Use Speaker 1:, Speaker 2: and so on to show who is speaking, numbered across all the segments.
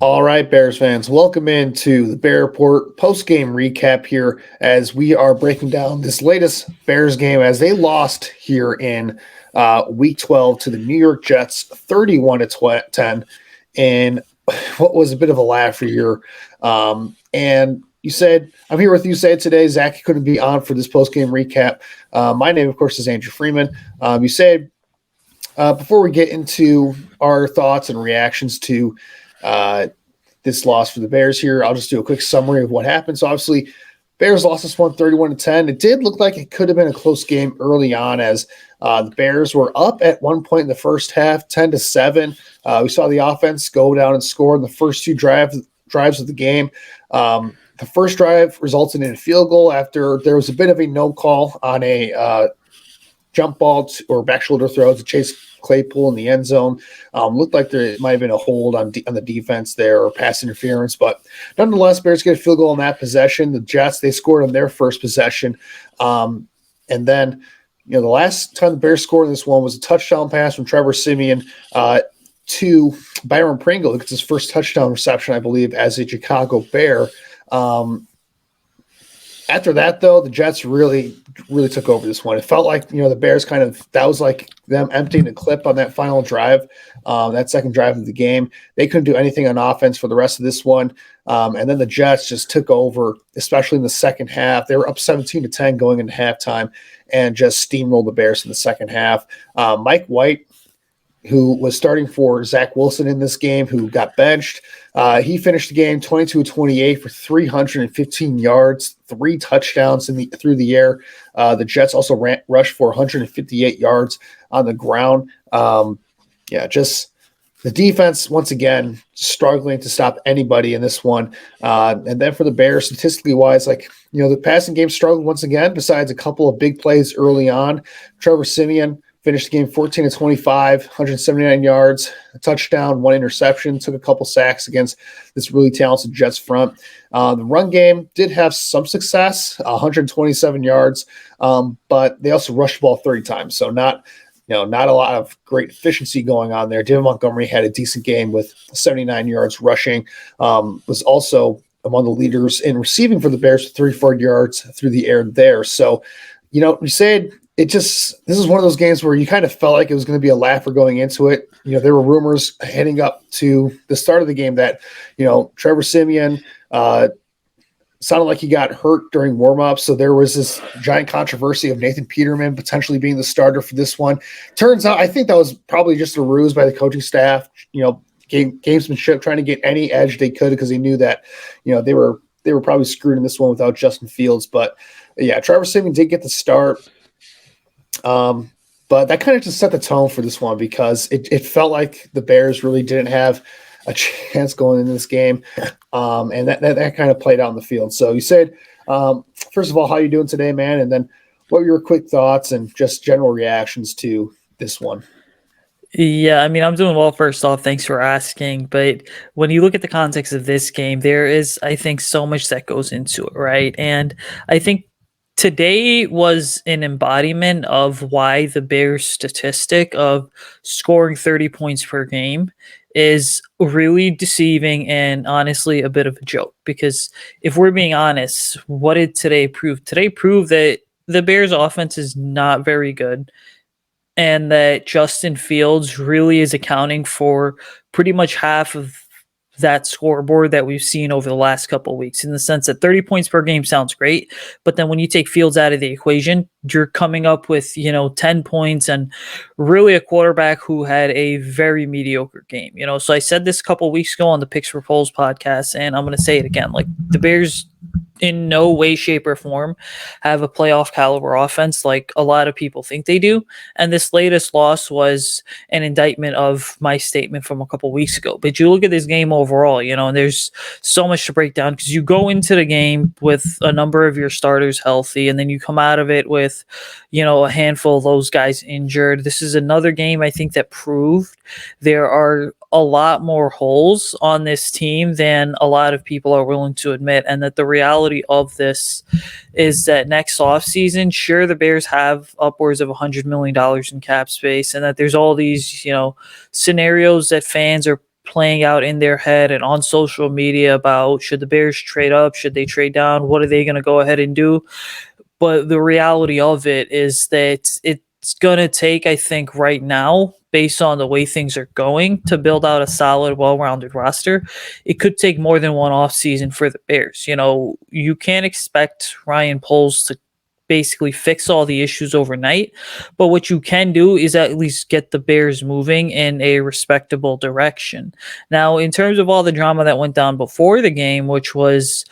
Speaker 1: All right, Bears fans, welcome into the Bear Report post-game recap here as we are breaking down this latest Bears game as they lost here in Week 12 to the New York Jets, 31-10, in what was a bit of a laugh here. And you said, I'm here with Usayd today. Zach couldn't be on for this post-game recap. My name, of course, is Andrew Freeman. You said before we get into our thoughts and reactions to this loss for the Bears here, I'll just do a quick summary of what happened. So obviously, Bears lost this one 31-10. It did look like it could have been a close game early on as the Bears were up at one point in the first half, 10-7. We saw the offense go down and score in the first two drives of the game. The first drive resulted in a field goal after there was a bit of a no call on a jump ball or back shoulder throw to Chase Claypool in the end zone. Looked like there might have been a hold on the defense there or pass interference, but nonetheless, Bears get a field goal on that possession. The Jets, they scored on their first possession. And then, the last time the Bears scored in this one was a touchdown pass from Trevor Siemian to Byron Pringle, who gets his first touchdown reception, I believe, as a Chicago Bear. After that, though, the Jets really took over this one. It felt like, the Bears that was like them emptying the clip on that final drive, that second drive of the game. They couldn't do anything on offense for the rest of this one. And then the Jets just took over, especially in the second half. They were up 17-10 going into halftime and just steamrolled the Bears in the second half. Mike White, who was starting for Zach Wilson in this game, who got benched. He finished the game 22-28 for 315 yards, 3 touchdowns through the air. The Jets also rushed for 158 yards on the ground. Just the defense, once again, struggling to stop anybody in this one. And then for the Bears, statistically wise, the passing game struggled once again, besides a couple of big plays early on. Trevor Siemian finished the game 14-25, 179 yards, a touchdown, 1 interception, took a couple sacks against this really talented Jets front. The run game did have some success, 127 yards, but they also rushed the ball 30 times. So not a lot of great efficiency going on there. David Montgomery had a decent game with 79 yards rushing, was also among the leaders in receiving for the Bears with 34 yards through the air there. So, we said, this is one of those games where you kind of felt like it was going to be a laugher going into it. There were rumors heading up to the start of the game that, Trevor Siemian sounded like he got hurt during warm-up. So there was this giant controversy of Nathan Peterman potentially being the starter for this one. Turns out, I think that was probably just a ruse by the coaching staff, gamesmanship, trying to get any edge they could because they knew that, they were probably screwed in this one without Justin Fields. But yeah, Trevor Siemian did get the start. But that kind of just set the tone for this one because it felt like the Bears really didn't have a chance going in this game. And that kind of played out in the field. So you said, first of all, how you doing today, man? And then what were your quick thoughts and just general reactions to this one?
Speaker 2: Yeah, I'm doing well, first off. Thanks for asking. But when you look at the context of this game, there is, I think, so much that goes into it, right? And I think today was an embodiment of why the Bears statistic of scoring 30 points per game is really deceiving and honestly a bit of a joke. Because if we're being honest, what did today prove? Today proved that the Bears offense is not very good and that Justin Fields really is accounting for pretty much half of that scoreboard that we've seen over the last couple of weeks, in the sense that 30 points per game sounds great, but then when you take Fields out of the equation, you're coming up with 10 points and really a quarterback who had a very mediocre game. So I said this a couple of weeks ago on the Picks for Polls podcast, and I'm going to say it again. Like, the Bears in no way, shape, or form have a playoff caliber offense like a lot of people think they do. And this latest loss was an indictment of my statement from a couple weeks ago. But you look at this game overall, and there's so much to break down because you go into the game with a number of your starters healthy, and then you come out of it with, a handful of those guys injured. This is another game, I think, that proved there are a lot more holes on this team than a lot of people are willing to admit, and that the reality of this is that next offseason, sure, the Bears have upwards of $100 million in cap space, and that there's all these, scenarios that fans are playing out in their head and on social media about should the Bears trade up, should they trade down, what are they going to go ahead and do? But the reality of it is that it's going to take, I think, right now, based on the way things are going, to build out a solid, well-rounded roster. It could take more than one offseason for the Bears. You know, you can't expect Ryan Poles to basically fix all the issues overnight, but what you can do is at least get the Bears moving in a respectable direction. Now, in terms of all the drama that went down before the game, which was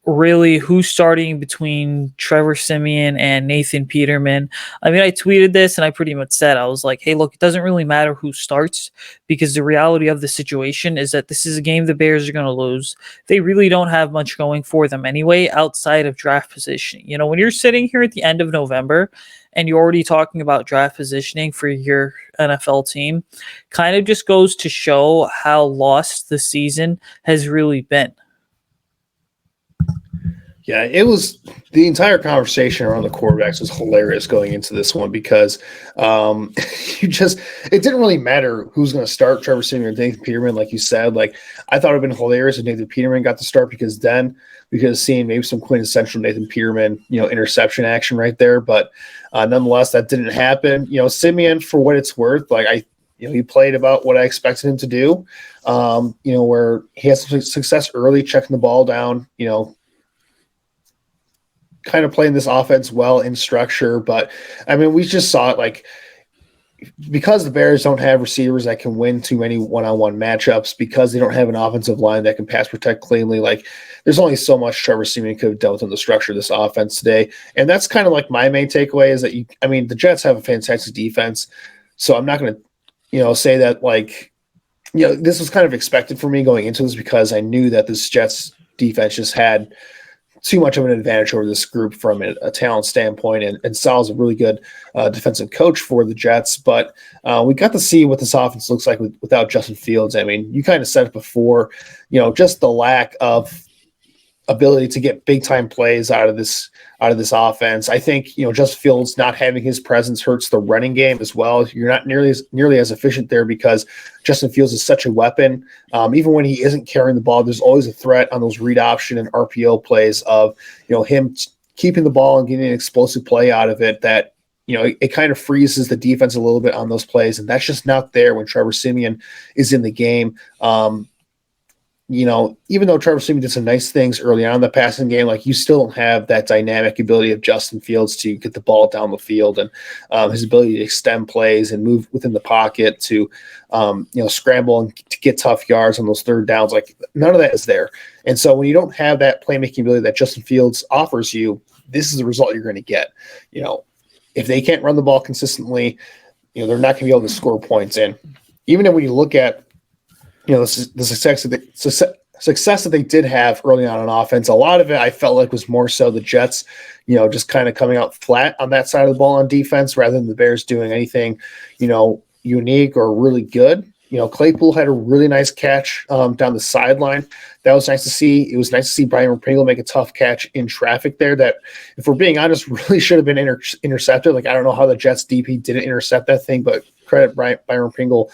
Speaker 2: really who's starting between Trevor Siemian and Nathan Peterman. I mean, I tweeted this and I pretty much said, I was like, hey, look, it doesn't really matter who starts, because the reality of the situation is that this is a game the Bears are going to lose. They really don't have much going for them anyway, outside of draft positioning. You know, when you're sitting here at the end of November and you're already talking about draft positioning for your NFL team, kind of just goes to show how lost the season has really been.
Speaker 1: Yeah, it was the entire conversation around the quarterbacks was hilarious going into this one because it didn't really matter who's going to start, Trevor Siemian or Nathan Peterman, like you said. Like, I thought it would have been hilarious if Nathan Peterman got the start because seeing maybe some quintessential Nathan Peterman, interception action right there. But nonetheless, that didn't happen. Siemian, for what it's worth, he played about what I expected him to do. Where he has some success early, checking the ball down, kind of playing this offense well in structure. But I mean, we just saw it because the Bears don't have receivers that can win too many one-on-one matchups, because they don't have an offensive line that can pass protect cleanly. There's only so much Trevor Siemian could have done within the structure of this offense today. And that's kind of my main takeaway is that the Jets have a fantastic defense. So I'm not going to, say that this was kind of expected for me going into this, because I knew that this Jets defense just had too much of an advantage over this group from a talent standpoint, and Sal's a really good defensive coach for the Jets. But we got to see what this offense looks like without Justin Fields. I mean, you kind of said it before, just the lack of ability to get big time plays out of this offense. I think, Justin Fields not having his presence hurts the running game as well. You're not nearly as efficient there because Justin Fields is such a weapon. Even when he isn't carrying the ball, there's always a threat on those read option and RPO plays of, him keeping the ball and getting an explosive play out of it that, it kind of freezes the defense a little bit on those plays. And that's just not there when Trevor Siemian is in the game. Even though Trevor Siemian did some nice things early on in the passing game, you still don't have that dynamic ability of Justin Fields to get the ball down the field, and his ability to extend plays and move within the pocket to, scramble and to get tough yards on those third downs. None of that is there. And so when you don't have that playmaking ability that Justin Fields offers you, this is the result you're going to get. If they can't run the ball consistently, they're not going to be able to score points. And even when you look at, the success that they did have early on offense, a lot of it I felt like was more so the Jets, just kind of coming out flat on that side of the ball on defense rather than the Bears doing anything, unique or really good. Claypool had a really nice catch down the sideline. That was nice to see. It was nice to see Byron Pringle make a tough catch in traffic there that, if we're being honest, really should have been intercepted. I don't know how the Jets DP didn't intercept that thing, but credit Byron Pringle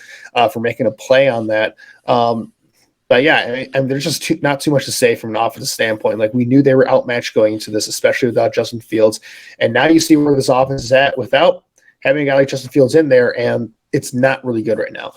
Speaker 1: for making a play on that. But yeah, and there's just not too much to say from an offensive standpoint. We knew they were outmatched going into this, especially without Justin Fields. And now you see where this offense is at without having a guy like Justin Fields in there, and it's not really good right now.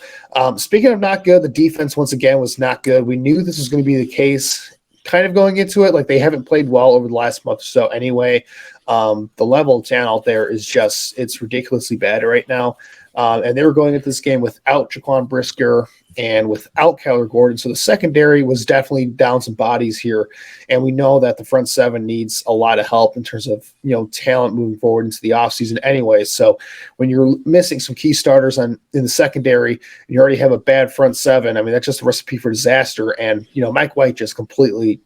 Speaker 1: Speaking of not good, the defense once again was not good. We knew this was going to be the case kind of going into it. They haven't played well over the last month or so anyway. The level of talent there is it's ridiculously bad right now. And they were going into this game without Jaquan Brisker and without Kyler Gordon. So the secondary was definitely down some bodies here. And we know that the front seven needs a lot of help in terms of, talent moving forward into the offseason anyway. So when you're missing some key starters in the secondary, and you already have a bad front seven, I mean, that's just a recipe for disaster. And, Mike White just completely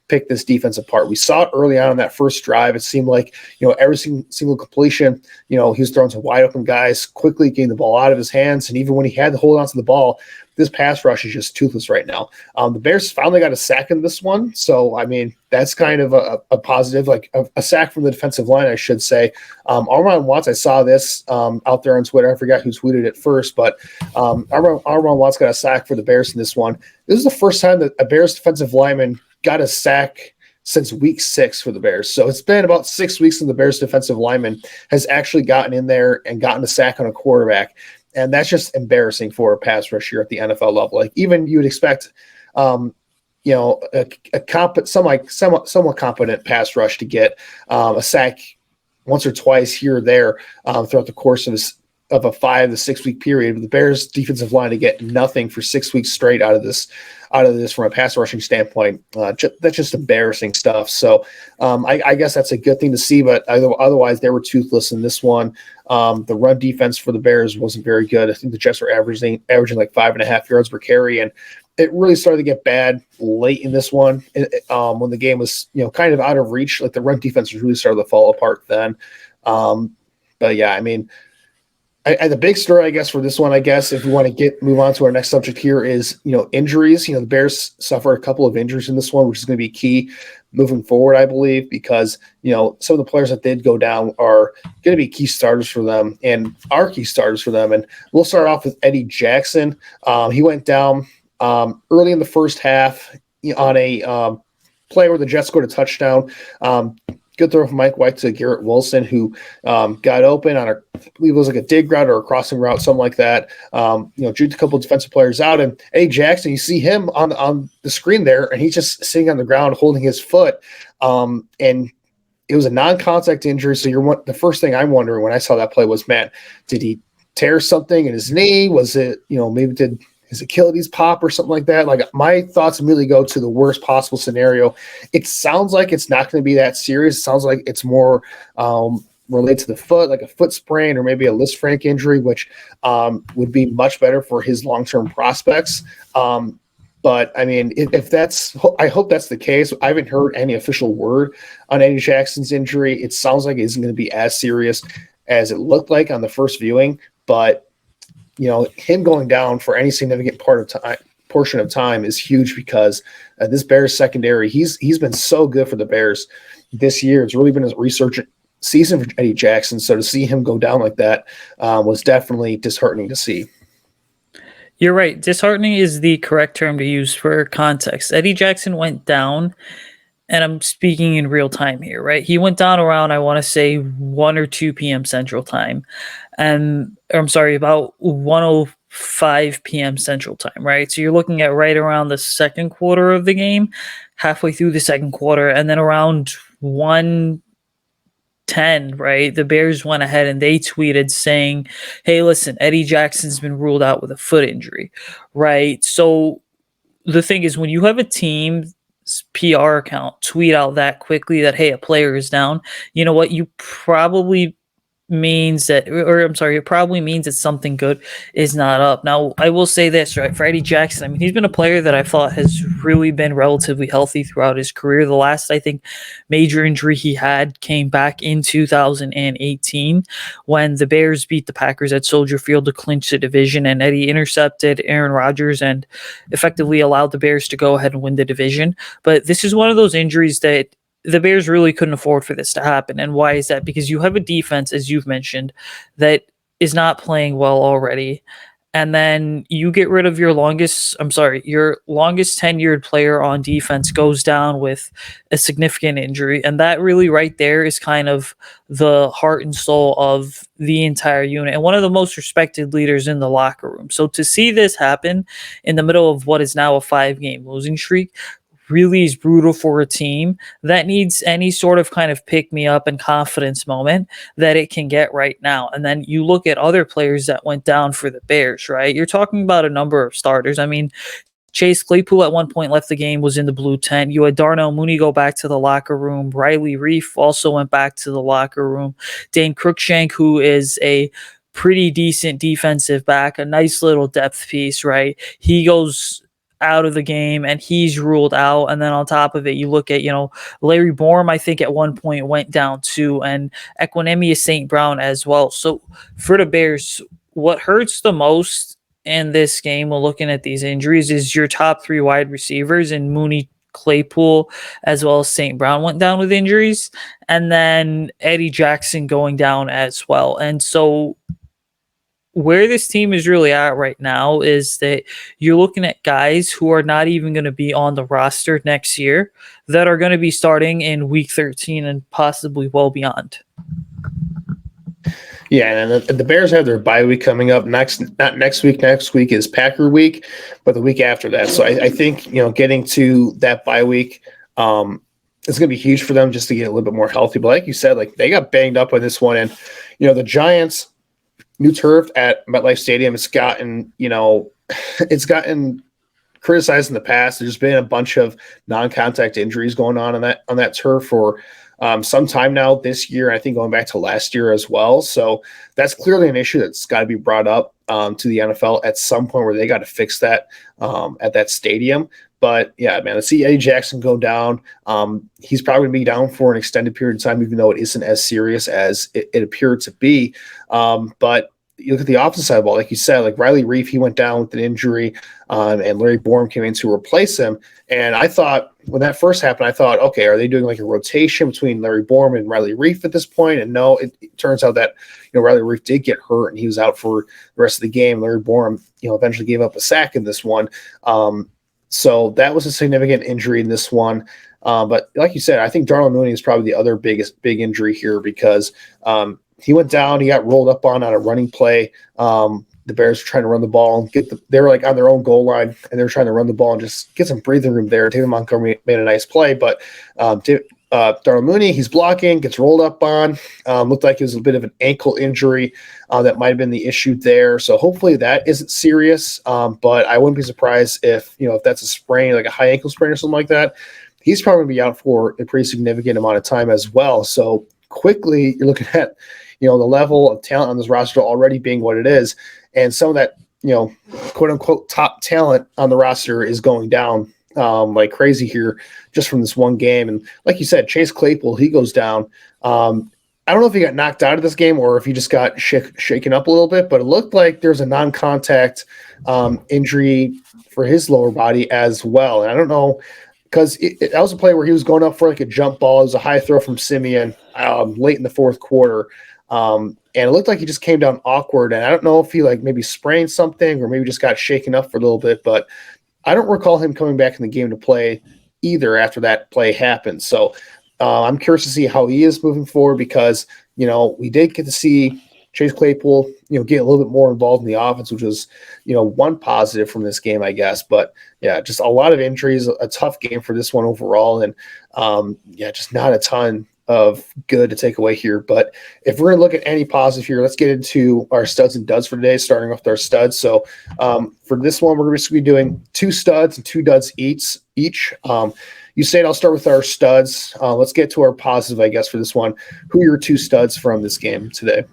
Speaker 1: pick this defense apart. We saw it early on in that first drive. It seemed like, every single completion, he was throwing some wide open guys, quickly getting the ball out of his hands. And even when he had to hold on to the ball, this pass rush is just toothless right now. The Bears finally got a sack in this one, so I mean that's kind of a positive, like a sack from the defensive line, I should say. Armon Watts, I saw this out there on Twitter. I forgot who tweeted it first, but Armon Watts got a sack for the Bears in this one. This is the first time that a Bears defensive lineman got a sack since week 6 for the Bears. So it's been about 6 weeks and the Bears defensive lineman has actually gotten in there and gotten a sack on a quarterback. And that's just embarrassing for a pass rush here at the NFL level. Like even you would expect, a somewhat competent pass rush to get a sack once or twice here or there throughout the course of a 5 to 6 week period. But the Bears defensive line to get nothing for 6 weeks straight out of this from a pass rushing standpoint, that's just embarrassing stuff. So I guess that's a good thing to see, but otherwise they were toothless in this one. The run defense for the Bears wasn't very good. I think the Jets were averaging like 5.5 yards per carry, and it really started to get bad late in this one when the game was kind of out of reach. Like the run defense really started to fall apart then. But yeah, I mean, the big story, I guess, for this one, I guess, if we want to move on to our next subject here is, injuries. The Bears suffer a couple of injuries in this one, which is going to be key moving forward, I believe, because, some of the players that did go down are going to be key starters for them and are key starters for them. And we'll start off with Eddie Jackson. He went down early in the first half on a play where the Jets scored a touchdown. Good throw from Mike White to Garrett Wilson, who got open on I believe it was like a dig route or a crossing route, something like that. Juked a couple of defensive players out, and Eddie Jackson, you see him on the screen there, and he's just sitting on the ground holding his foot. And it was a non-contact injury. So the first thing I'm wondering when I saw that play was, man, did he tear something in his knee? Was it, maybe did his Achilles pop or something like that? Like my thoughts immediately go to the worst possible scenario. It sounds like it's not going to be that serious. It sounds like it's more related to the foot, like a foot sprain or maybe a Lisfranc injury, which would be much better for his long-term prospects. But I mean, I hope that's the case. I haven't heard any official word on Eddie Jackson's injury. It sounds like it isn't going to be as serious as it looked like on the first viewing, but him going down for any significant portion of time is huge because this Bears secondary, he's been so good for the Bears this year. It's really been a resurgent season for Eddie Jackson. So to see him go down like that was definitely disheartening to see.
Speaker 2: You're right. Disheartening is the correct term to use for context. Eddie Jackson went down, and I'm speaking in real time here, right? He went down around, I want to say 1 or 2 p.m. Central Time. About 1:05 p.m. Central Time, right? So you're looking at right around the second quarter of the game, halfway through the second quarter, and then around 1:10, right? The Bears went ahead and they tweeted saying, hey, listen, Eddie Jackson's been ruled out with a foot injury, right? So the thing is, when you have a team's PR account tweet out that quickly that, hey, a player is down, you know what? You probably it probably means that something good is not up. Now, I will say this, right? For Eddie Jackson, I mean, he's been a player that I thought has really been relatively healthy throughout his career. The last, I think, major injury he had came back in 2018 when the Bears beat the Packers at Soldier Field to clinch the division, and Eddie intercepted Aaron Rodgers and effectively allowed the Bears to go ahead and win the division. But this is one of those injuries that the Bears really couldn't afford for this to happen. And why is that? Because you have a defense, as you've mentioned, that is not playing well already. And then you get rid of your longest tenured player on defense goes down with a significant injury. And that really right there is kind of the heart and soul of the entire unit and one of the most respected leaders in the locker room. So to see this happen in the middle of what is now a 5-game losing streak really is brutal for a team that needs any sort of kind of pick me up and confidence moment that it can get right now. And then you look at other players that went down for the Bears, right? You're talking about a number of starters. I mean, Chase Claypool at one point left the game, was in the blue tent. You had Darnell Mooney go back to the locker room. Riley Reif also went back to the locker room. Dane Cruikshank, who is a pretty decent defensive back, a nice little depth piece, right? He goes out of the game and he's ruled out. And then on top of it, you look at, Larry Borum, I think at one point went down too, and Equinemius St. Brown as well. So for the Bears, what hurts the most in this game, when looking at these injuries, is your top three wide receivers and Mooney, Claypool, as well as St. Brown went down with injuries, and then Eddie Jackson going down as well. And so where this team is really at right now is that you're looking at guys who are not even going to be on the roster next year that are going to be starting in week 13 and possibly well beyond.
Speaker 1: Yeah, and the Bears have their bye week coming up not next week. Next week is Packer week, but the week after that. So I think, getting to that bye week is going to be huge for them just to get a little bit more healthy. But like you said, like they got banged up on this one. And, the Giants, new turf at MetLife Stadium, it's gotten criticized in the past. There's been a bunch of non-contact injuries going on that turf for some time now this year. I think going back to last year as well. So that's clearly an issue that's got to be brought up to the NFL at some point where they got to fix that at that stadium. But yeah, man, let's see Eddie Jackson go down. He's probably going to be down for an extended period of time, even though it isn't as serious as it appeared to be. But you look at the opposite side of the ball, like you said, like Riley Reif, he went down with an injury, and Larry Borom came in to replace him. And I thought when that first happened, okay, are they doing like a rotation between Larry Borom and Riley Reif at this point? And no, it turns out that Riley Reif did get hurt and he was out for the rest of the game. Larry Borom, eventually gave up a sack in this one. So that was a significant injury in this one. But like you said, I think Darnell Mooney is probably the other big injury here because he went down. He got rolled up on a running play. The Bears were trying to run the ball and they were like on their own goal line and they were trying to run the ball and just get some breathing room there. David Montgomery made a nice play, but Darnell Mooney, he's blocking, gets rolled up on. Looked like it was a bit of an ankle injury that might have been the issue there. So hopefully that isn't serious. But I wouldn't be surprised if that's a sprain, like a high ankle sprain or something like that. He's probably going to be out for a pretty significant amount of time as well. So quickly, you're looking at the level of talent on this roster already being what it is, and some of that quote unquote top talent on the roster is going down like crazy here just from this one game. And like you said, Chase Claypool, he goes down. I don't know if he got knocked out of this game or if he just got shaken up a little bit, but it looked like there's a non-contact injury for his lower body as well. And I don't know, because that was a play where he was going up for like a jump ball. It was a high throw from Simeon late in the fourth quarter. And it looked like he just came down awkward. And I don't know if he like maybe sprained something or maybe just got shaken up for a little bit, but I don't recall him coming back in the game to play either after that play happened. So I'm curious to see how he is moving forward because, we did get to see Chase Claypool, get a little bit more involved in the offense, which was, one positive from this game, I guess. But yeah, just a lot of injuries, a tough game for this one overall. And just not a ton of good to take away here. But if we're going to look at any positive here, let's get into our studs and duds for today, starting off with our studs. So for this one, we're going to be doing 2 studs and 2 duds each. Usayd, I'll start with our studs. Let's get to our positive, I guess, for this one. Who are your 2 studs from this game today?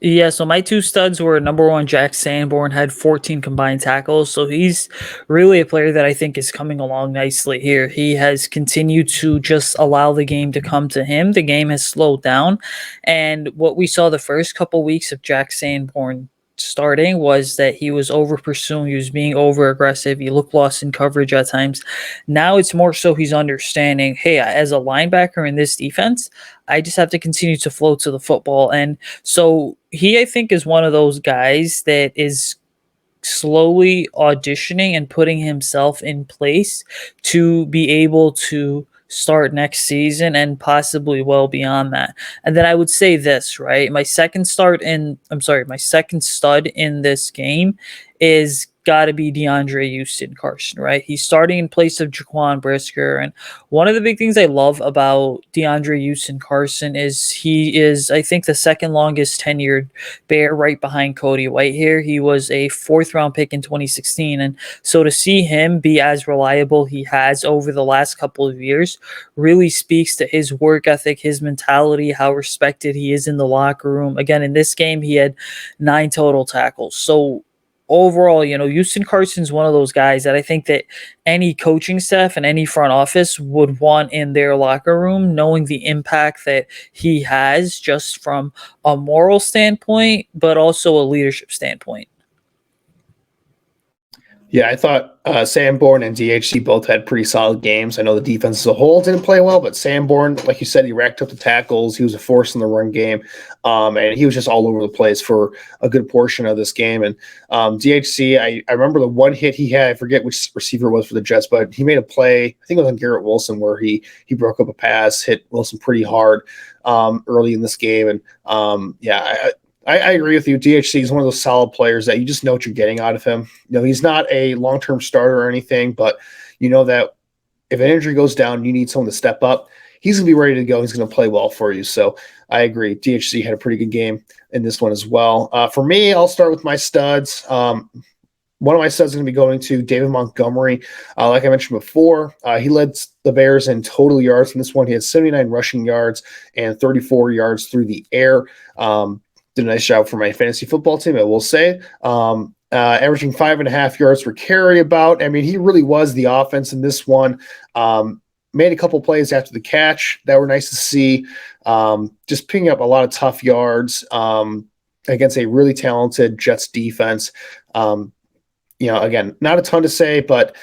Speaker 2: Yeah, so my 2 studs were number 1, Jack Sanborn, had 14 combined tackles. So he's really a player that I think is coming along nicely here. He has continued to just allow the game to come to him. The game has slowed down. And what we saw the first couple weeks of Jack Sanborn starting was that he was over pursuing, he was being over aggressive, he looked lost in coverage at times. Now it's more so he's understanding, hey, as a linebacker in this defense, I just have to continue to flow to the football. And so he, I think, is one of those guys that is slowly auditioning and putting himself in place to be able to start next season and possibly well beyond that. And then I would say this, right? My second stud in this game is got to be DeAndre Houston Carson, right? He's starting in place of Jaquan Brisker. And one of the big things I love about DeAndre Houston Carson is he is, I think, the second longest tenured Bear right behind Cody White here. He was a 4th round pick in 2016. And so to see him be as reliable he has over the last couple of years really speaks to his work ethic, his mentality, how respected he is in the locker room. Again, in this game, he had 9 total tackles. So overall, Houston Carson's one of those guys that I think that any coaching staff and any front office would want in their locker room, knowing the impact that he has just from a moral standpoint, but also a leadership standpoint.
Speaker 1: Yeah, I thought Sanborn and DHC both had pretty solid games. I know the defense as a whole didn't play well, but Sanborn, like you said, he racked up the tackles. He was a force in the run game, and he was just all over the place for a good portion of this game. And DHC, I remember the one hit he had. I forget which receiver it was for the Jets, but he made a play. I think it was on Garrett Wilson where he broke up a pass, hit Wilson pretty hard early in this game, and yeah. I agree with you. DHC is one of those solid players that you just know what you're getting out of him. You know, he's not a long-term starter or anything, but you know that if an injury goes down, you need someone to step up. He's going to be ready to go. He's going to play well for you. So I agree. DHC had a pretty good game in this one as well. For me, I'll start with my studs. One of my studs is going to be going to David Montgomery. Like I mentioned before, he led the Bears in total yards in this one. He had 79 rushing yards and 34 yards through the air. Did a nice job for my fantasy football team, I will say. Averaging 5.5 yards per carry about. I mean, he really was the offense in this one. Made a couple plays after the catch that were nice to see. Just picking up a lot of tough yards against a really talented Jets defense. Again, not a ton to say, but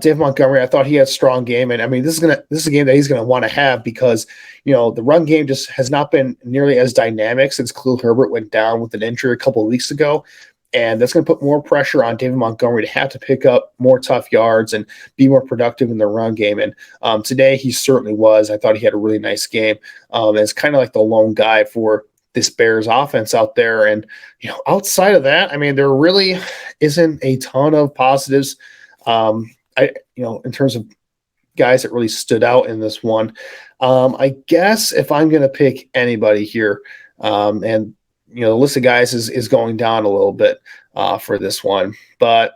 Speaker 1: Dave Montgomery, I thought he had a strong game, and I mean, this is a game that he's gonna want to have because the run game just has not been nearly as dynamic since Khalil Herbert went down with an injury a couple of weeks ago, and that's going to put more pressure on David Montgomery to have to pick up more tough yards and be more productive in the run game. And today he certainly was. I thought he had a really nice game. It's kind of like the lone guy for this Bears offense out there. And, outside of that, I mean, there really isn't a ton of positives, in terms of guys that really stood out in this one. I guess if I'm going to pick anybody here, and, the list of guys is going down a little bit for this one, but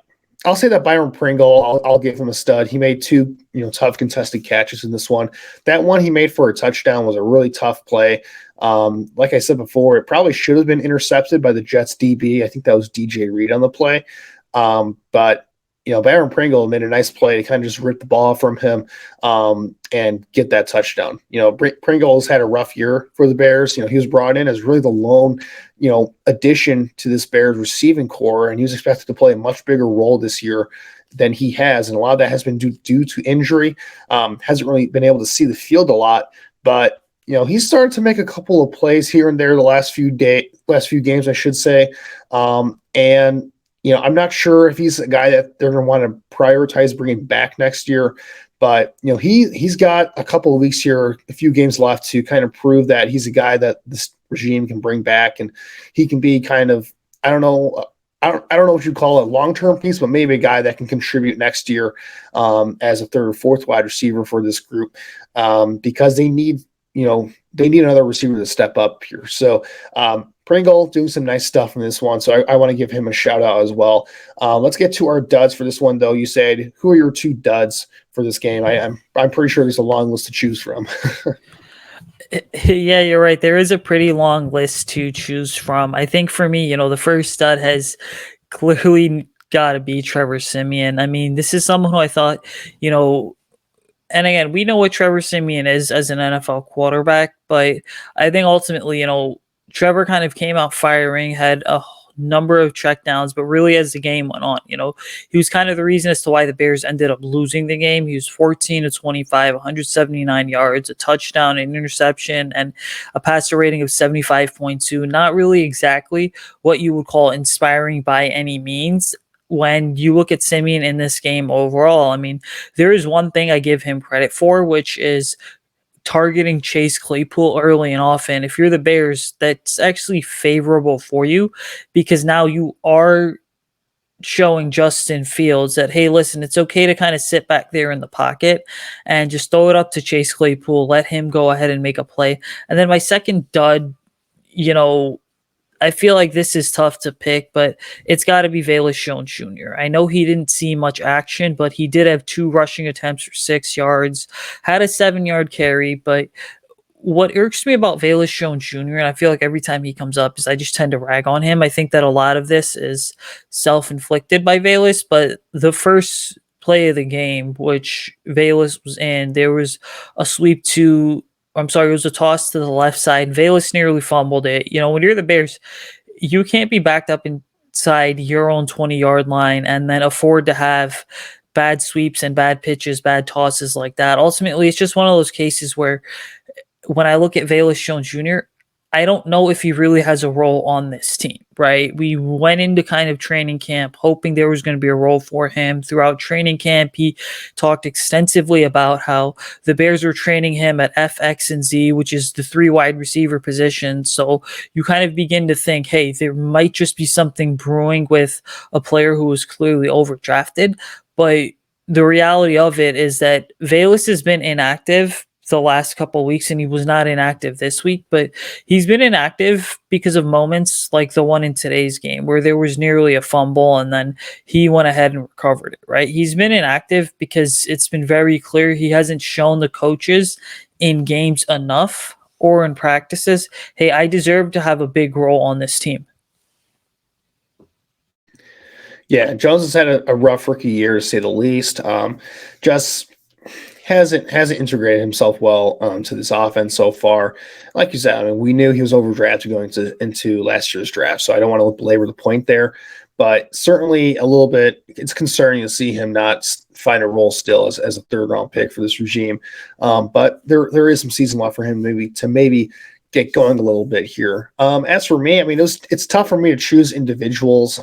Speaker 1: I'll say that Byron Pringle, I'll give him a stud. He made two, tough contested catches in this one. That one he made for a touchdown was a really tough play. Like I said before, it probably should have been intercepted by the Jets DB. I think that was DJ Reed on the play. But Byron Pringle made a nice play to kind of just rip the ball from him and get that touchdown. Pringle's had a rough year for the Bears. He was brought in as really the lone, addition to this Bears receiving core, and he was expected to play a much bigger role this year than he has. And a lot of that has been due to injury. Hasn't really been able to see the field a lot, but he's started to make a couple of plays here and there the last few games, I should say. And I'm not sure if he's a guy that they're going to want to prioritize bringing back next year, but he's got a couple of weeks here, a few games left to kind of prove that he's a guy that this regime can bring back, and he can be kind of, I don't know what you'd call a long-term piece, but maybe a guy that can contribute next year as a third or fourth wide receiver for this group because they need another receiver to step up here. So Pringle doing some nice stuff in this one, so I want to give him a shout out as well. Let's get to our duds for this one, though. You said, who are your two duds for this game? I'm pretty sure there's a long list to choose from.
Speaker 2: Yeah, you're right. There is a pretty long list to choose from. I think for me, the first stud has clearly got to be Trevor Siemian. I mean, this is someone who I thought, and again, we know what Trevor Siemian is as an NFL quarterback, but I think ultimately, Trevor kind of came out firing, had a number of checkdowns, but really as the game went on, he was kind of the reason as to why the Bears ended up losing the game. He was 14 of 25, 179 yards, a touchdown, an interception, and a passer rating of 75.2. Not really exactly what you would call inspiring by any means. When you look at Siemian in this game overall, I mean, there is one thing I give him credit for, which is targeting Chase Claypool early and often. If you're the Bears, that's actually favorable for you because now you are showing Justin Fields that, hey, listen, it's okay to kind of sit back there in the pocket and just throw it up to Chase Claypool, let him go ahead and make a play. And then my second dud, I feel like this is tough to pick, but it's got to be Velus Jones Jr. I know he didn't see much action, but he did have 2 rushing attempts for 6 yards, had a 7-yard carry. But what irks me about Velus Jones Jr., and I feel like every time he comes up, is I just tend to rag on him. I think that a lot of this is self-inflicted by Velus, but the first play of the game, which Velus was in, there was a sweep it was a toss to the left side. Velus nearly fumbled it. When you're the Bears, you can't be backed up in inside your own 20-yard line and then afford to have bad sweeps and bad pitches, bad tosses like that. Ultimately, it's just one of those cases where when I look at Velus Jones Jr., I don't know if he really has a role on this team, right? We went into kind of training camp hoping there was going to be a role for him. Throughout training camp, he talked extensively about how the Bears were training him at F, X, and Z, which is the 3 wide receiver positions. So you kind of begin to think, hey, there might just be something brewing with a player who was clearly overdrafted. But the reality of it is that Velus has been inactive the last couple of weeks, and he was not inactive this week, but he's been inactive because of moments like the one in today's game where there was nearly a fumble and then he went ahead and recovered it, right? He's been inactive because it's been very clear he hasn't shown the coaches in games enough or in practices, hey, I deserve to have a big role on this team.
Speaker 1: Yeah, Jones has had a rough rookie year to say the least. Just hasn't integrated himself well to this offense so far. Like you said, I mean, we knew he was overdrafted going into last year's draft, so I don't want to belabor the point there. But certainly a little bit, it's concerning to see him not find a role still as a third-round pick for this regime. But there is some season left for him maybe get going a little bit here. As for me, I mean, it's tough for me to choose individuals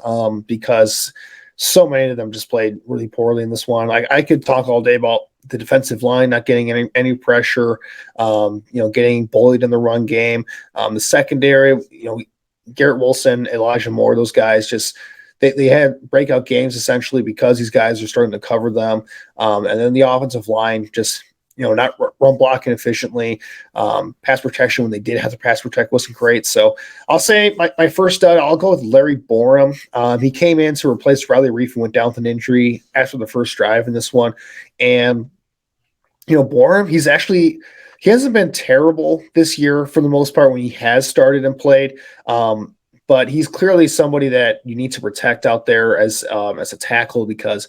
Speaker 1: because so many of them just played really poorly in this one. I could talk all day about the defensive line not getting any pressure, getting bullied in the run game. The secondary, Garrett Wilson, Elijah Moore, those guys just they had breakout games essentially because these guys are starting to cover them. And then the offensive line just not run blocking efficiently. Pass protection when they did have to pass protect wasn't great. So I'll say my first stud, I'll go with Larry Borum. He came in to replace Riley Reef and went down with an injury after the first drive in this one. And, Borum, he hasn't been terrible this year for the most part when he has started and played. But he's clearly somebody that you need to protect out there as a tackle because,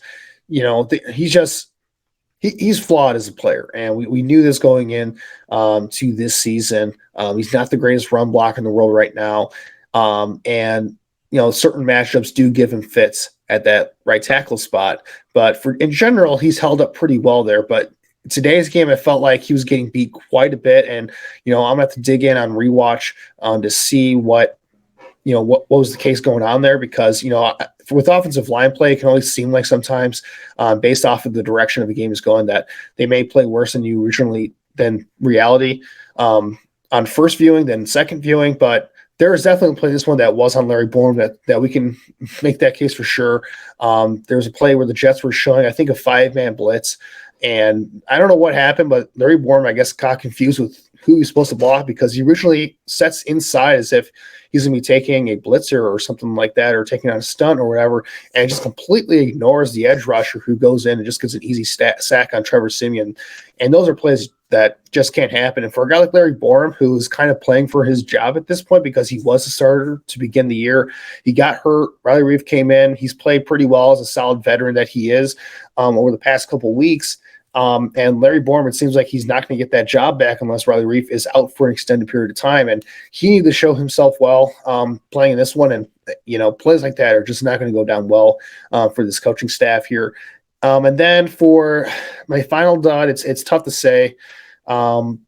Speaker 1: he's flawed as a player, and we knew this going in to this season. He's not the greatest run blocker in the world right now, and certain matchups do give him fits at that right tackle spot. But in general, he's held up pretty well there. But today's game, I felt like he was getting beat quite a bit, and I'm gonna have to dig in on rewatch to see what was the case going on there because with offensive line play, it can always seem like sometimes based off of the direction of the game is going that they may play worse than reality on first viewing than second viewing. But there is definitely a play this one that was on Larry Borum that we can make that case for sure. There was a play where the Jets were showing, I think, a 5-man blitz. And I don't know what happened, but Larry Borum, I guess, got confused with who he's supposed to block because he originally sets inside as if he's going to be taking a blitzer or something like that or taking on a stunt or whatever, and just completely ignores the edge rusher who goes in and just gets an easy sack on Trevor Siemian. And those are plays that just can't happen. And for a guy like Larry Borum, who is kind of playing for his job at this point because he was a starter to begin the year, he got hurt. Riley Reef came in. He's played pretty well as a solid veteran that he is over the past couple of weeks. And Larry Borum, it seems like he's not going to get that job back unless Riley Reef is out for an extended period of time. And he needed to show himself well playing in this one. And, plays like that are just not going to go down well for this coaching staff here. And then for my final dud, it's tough to say. But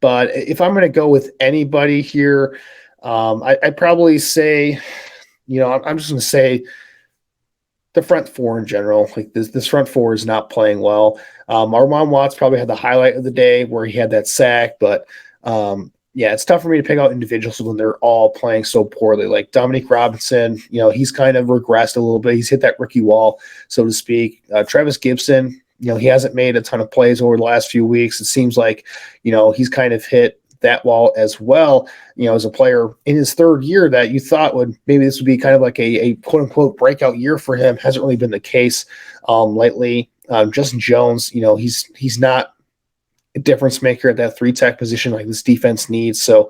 Speaker 1: if I'm going to go with anybody here, I'd probably say, I'm just going to say the front four in general. Like this front four is not playing well. Armon Watts probably had the highlight of the day where he had that sack, but it's tough for me to pick out individuals when they're all playing so poorly. Like Dominique Robinson, he's kind of regressed a little bit. He's hit that rookie wall, so to speak. Travis Gibson, he hasn't made a ton of plays over the last few weeks. It seems like, he's kind of hit that wall as well, as a player in his third year that you thought maybe this would be kind of like a quote unquote breakout year for him. Hasn't really been the case lately. Justin Jones, he's not a difference maker at that 3-tech position like this defense needs. So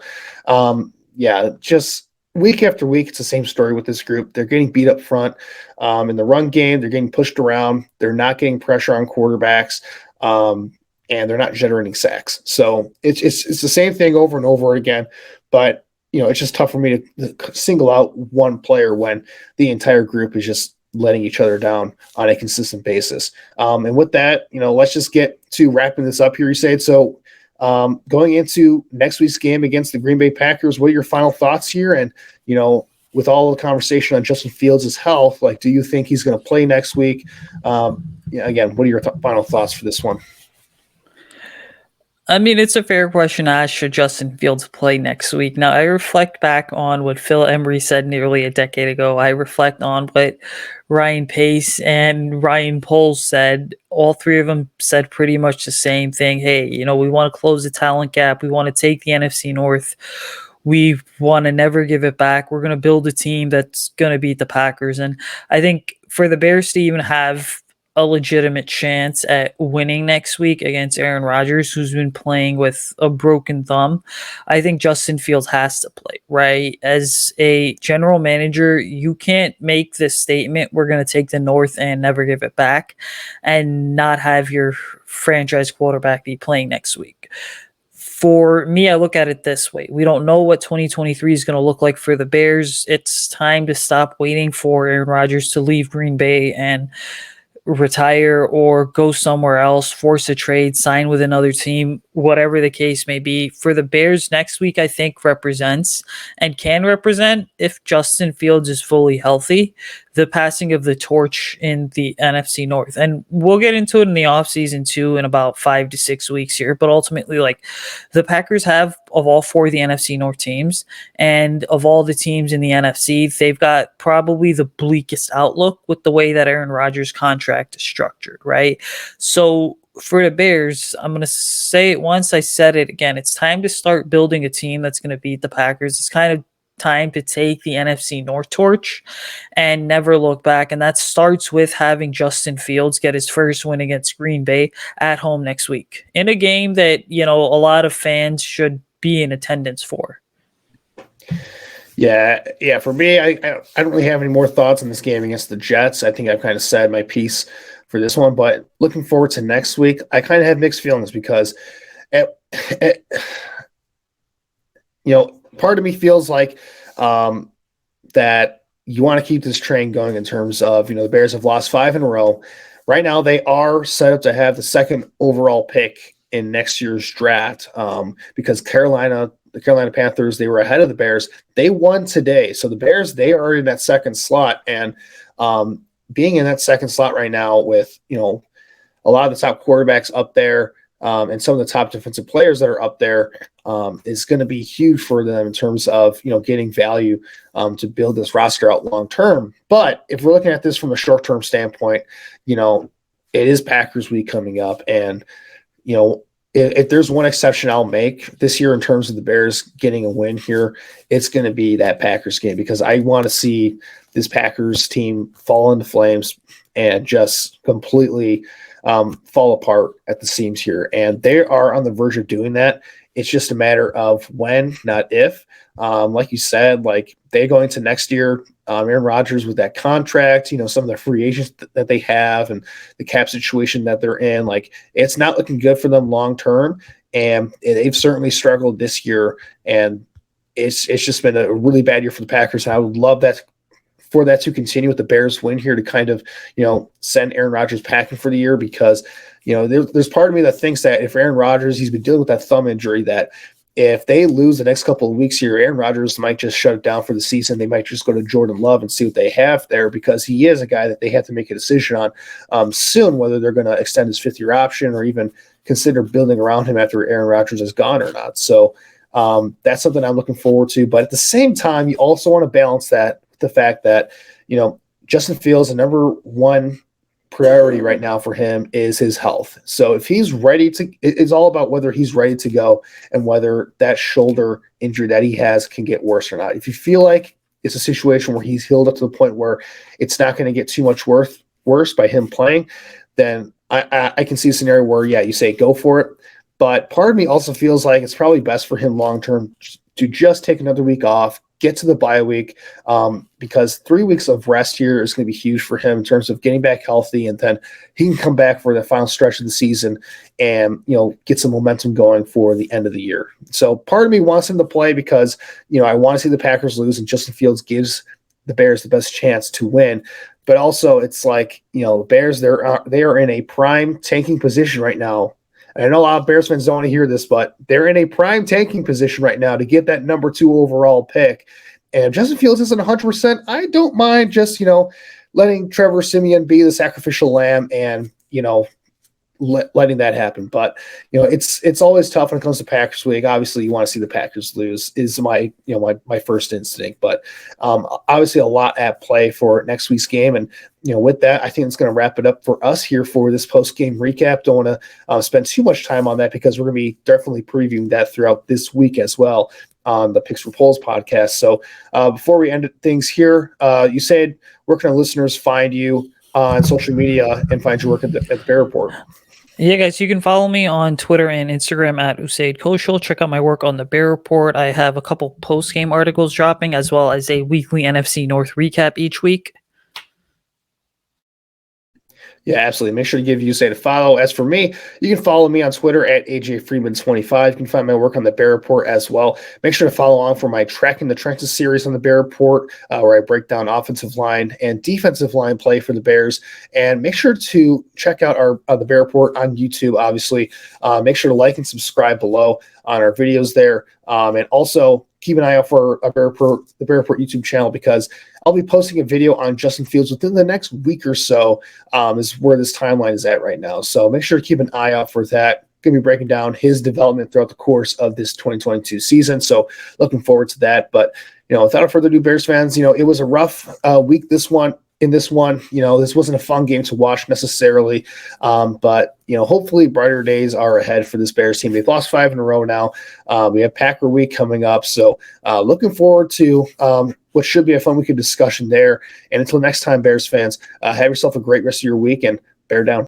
Speaker 1: just week after week, it's the same story with this group. They're getting beat up front in the run game. They're getting pushed around. They're not getting pressure on quarterbacks. And they're not generating sacks. So it's the same thing over and over again. But it's just tough for me to single out one player when the entire group is just letting each other down on a consistent basis. And with that, let's just get to wrapping this up here, Usayd. So going into next week's game against the Green Bay Packers, what are your final thoughts here? And, with all the conversation on Justin Fields' health, do you think he's going to play next week? Again, what are your final thoughts for this one?
Speaker 2: I mean, it's a fair question to ask, should Justin Fields play next week? Now, I reflect back on what Phil Emery said nearly a decade ago. I reflect on what Ryan Pace and Ryan Poles said. All three of them said pretty much the same thing. Hey, we want to close the talent gap. We want to take the NFC North. We want to never give it back. We're going to build a team that's going to beat the Packers. And I think for the Bears to even have a legitimate chance at winning next week against Aaron Rodgers, who's been playing with a broken thumb, I think Justin Fields has to play, right? As a general manager, you can't make this statement, we're going to take the North and never give it back, and not have your franchise quarterback be playing next week. For me, I look at it this way. We don't know what 2023 is going to look like for the Bears. It's time to stop waiting for Aaron Rodgers to leave Green Bay and retire or go somewhere else, force a trade, sign with another team, whatever the case may be. For the Bears next week, I think represents and can represent, if Justin Fields is fully healthy, the passing of the torch in the NFC North. And we'll get into it in the offseason too in about 5 to 6 weeks here. But ultimately, the Packers have, of all four of the NFC North teams and of all the teams in the NFC, they've got probably the bleakest outlook with the way that Aaron Rodgers' contract is structured, right? So for the Bears, I'm going to say it once, I said it again. It's time to start building a team that's going to beat the Packers. It's kind of time to take the NFC North torch and never look back. And that starts with having Justin Fields get his first win against Green Bay at home next week in a game that, a lot of fans should be in attendance for.
Speaker 1: Yeah. For me, I don't really have any more thoughts on this game against the Jets. I think I've kind of said my piece for this one, but looking forward to next week, I kind of have mixed feelings because, part of me feels like that you want to keep this train going in terms of, the Bears have lost 5 in a row. Right now, they are set up to have the second overall pick in next year's draft because the Carolina Panthers, they were ahead of the Bears. They won today. So the Bears, they are in that second slot. And being in that second slot right now with, a lot of the top quarterbacks up there, and some of the top defensive players that are up there is going to be huge for them in terms of, getting value to build this roster out long term. But if we're looking at this from a short term standpoint, it is Packers week coming up. And, if there's one exception I'll make this year in terms of the Bears getting a win here, it's going to be that Packers game because I want to see this Packers team fall into flames and just completely fall apart at the seams here. And they are on the verge of doing that. It's just a matter of when, not if. Like you said, they go into next year, Aaron Rodgers with that contract, some of the free agents that they have and the cap situation that they're in, it's not looking good for them long term. And they've certainly struggled this year. And it's just been a really bad year for the Packers. And I would love that for that to continue with the Bears win here to kind of, send Aaron Rodgers packing for the year because, there's part of me that thinks that if Aaron Rodgers, he's been dealing with that thumb injury, that if they lose the next couple of weeks here, Aaron Rodgers might just shut it down for the season. They might just go to Jordan Love and see what they have there because he is a guy that they have to make a decision on soon, whether they're going to extend his 5th-year option or even consider building around him after Aaron Rodgers is gone or not. So that's something I'm looking forward to. But at the same time, you also want to balance that with the fact that, Justin Fields, the number one priority right now for him is his health. So if he's ready to, it's all about whether he's ready to go and whether that shoulder injury that he has can get worse or not. If you feel like it's a situation where he's healed up to the point where it's not going to get too much worse by him playing, then I can see a scenario where, you say go for it. But part of me also feels like it's probably best for him long-term to just take another week off, get to the bye week, because 3 weeks of rest here is going to be huge for him in terms of getting back healthy, and then he can come back for the final stretch of the season and get some momentum going for the end of the year. So part of me wants him to play because I want to see the Packers lose, and Justin Fields gives the Bears the best chance to win. But also, it's like the Bears, they are in a prime tanking position right now. And I know a lot of Bears fans don't want to hear this, but they're in a prime tanking position right now to get that number 2 overall pick. And if Justin Fields isn't 100%, I don't mind just, letting Trevor Siemian be the sacrificial lamb and, letting that happen. But, it's always tough when it comes to Packers week. Obviously, you want to see the Packers lose is my first instinct. But obviously a lot at play for next week's game. And, with that, I think it's going to wrap it up for us here for this post-game recap. Don't want to spend too much time on that because we're going to be definitely previewing that throughout this week as well on the Picks for Polls podcast. So before we end things here, Usayd, where can our listeners find you on social media and find your work at the Bear Report?
Speaker 2: Yeah, guys, you can follow me on Twitter and Instagram at Usayd Koshul. Check out my work on the Bear Report. I have a couple post-game articles dropping, as well as a weekly NFC North recap each week.
Speaker 1: Yeah, absolutely. Make sure to give Usayd a follow. As for me, you can follow me on Twitter at AJFreeman25. You can find my work on the Bear Report as well. Make sure to follow on for my Tracking the Trenches series on the Bear Report, where I break down offensive line and defensive line play for the Bears. And make sure to check out our the Bear Report on YouTube, obviously. Make sure to like and subscribe below on our videos there. And also keep an eye out for the Bear Report YouTube channel, because I'll be posting a video on Justin Fields within the next week or so, is where this timeline is at right now. So make sure to keep an eye out for that. Going to be breaking down his development throughout the course of this 2022 season. So looking forward to that. But, without further ado, Bears fans, it was a rough week this one. This wasn't a fun game to watch necessarily, but hopefully brighter days are ahead for this Bears team. They've lost 5 in a row now. We have Packer week coming up, so looking forward to what should be a fun week of discussion there. And until next time, Bears fans, have yourself a great rest of your week, and bear down.